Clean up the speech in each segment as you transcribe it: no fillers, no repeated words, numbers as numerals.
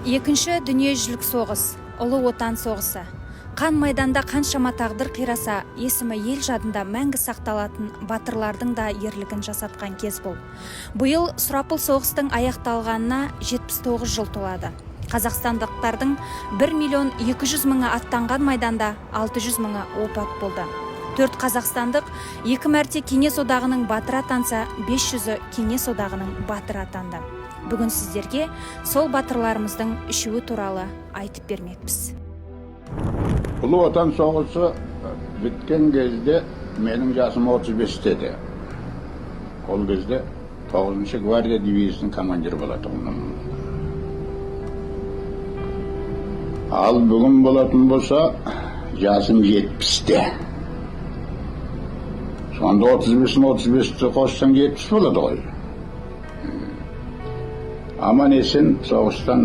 Екінші дүниежүзілік соғыс, ұлы отан соғысы. Қан майданда қаншама тағдыр қираса, есімі ел жадында мәңгі сақталатын батырлардың да ерлігін жасатқан кез бұл. Биыл сұрапыл соғыстың аяқталғанына 79 жыл толады. Қазақстандықтардың 1.200.000 аттанған майданда 600.000 опат болды. 4 қазақстандық 2 мәрте Кеңес одағының батыры атанса, 500-і Кеңес одағының батыры атанды. Бүгін сіздерге сол батырларымыздың үшеуі туралы айтып бермекпіз. Ұлы отан соғысы біткен кезде менің жасым 35-те еді. Ол кезде 9-шы гвардия дивизиясының командирі болатынмын. Ал бүгін болатын болса, жасым 70-те. Сонда 35-те қоссаң 70 болады ғой. Аман есен соғыстан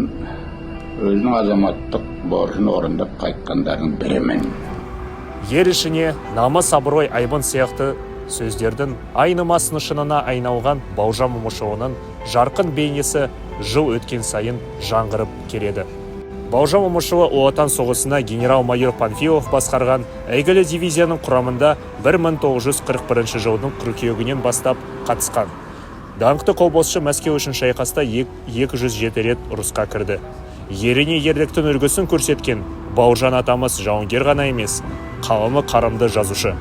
өзінің азаматтық борышын орындап қайтқандардың бірімін. Ер ішіне намыс, абырой, айбын сияқты сөздердің айнымас нышанына айналған Бауыржан Момышұлының жарқын бейнесі жыл өткен сайын жаңғырып келеді. Бауыржан Момышұлы Ұлы Отан соғысына генерал-майор Панфилов басқарған әйгілі дивизияның құрамында 1941 жылдың қыркүйегінен бастап қатысқан. Даңқты қолбасшы Мәскеу үшін шайқаста 207 рет ұрысқа кірді. Еріне ерліктің үлгісін көрсеткен Бауыржан атамыз жауынгер ғана емес, қаламы қарымды жазушы.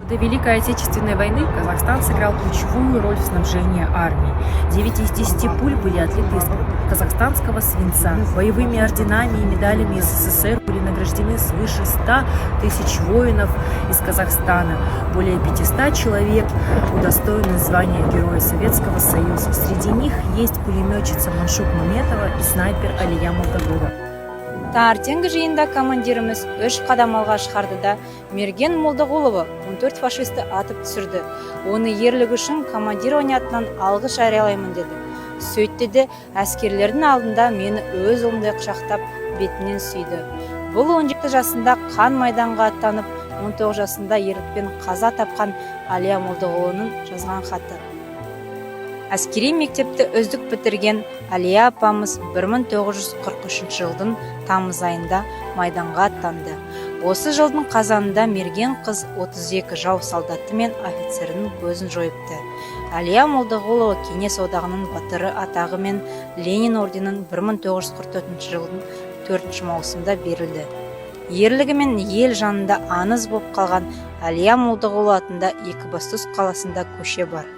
До Великой Отечественной войны Казахстан сыграл ключевую роль в снабжении армии. 9 из 10 пуль были отлиты из казахстанского свинца. Боевыми орденами и медалями СССР были награждены свыше 100 тысяч воинов из Казахстана. Более 500 человек удостоены звания Героя Советского Союза. Среди них есть пулеметчица Маншук Маметова и снайпер Алия Молдагулова. Таңертеңгі жиында командиріміз 3 қадам алға шығарды да Мерген Молдағұлова 14 фашисті атып түсірді. Оны ерлігі үшін командирование-атынан алғыс жариялаймын деді. Сөйтті де әскерлердің алдында мені өз ұлындай құшақтап бетінен сүйді. Бұл 17 жасында қан майданға аттанып, 19 жасында ерлікпен қаза тапқан Алия Молдағұлының жазған хаты. Әскери мектепті үздік бітірген Алия апамыз 1943 жылдың тамыз айында майданға аттанды. Осы жылдың қазанында мерген қыз 32 жау солдаты мен офицерінің көзін жойыпты. Алия Молдағұлова Кеңес одағының батыры атағы мен Ленин орденін 1944 жылдың 4 маусымда берілді. Ерлігі мен ел жанында аңыз болып қалған Алия Молдағұлова атында Екібастұз қаласында көше бар.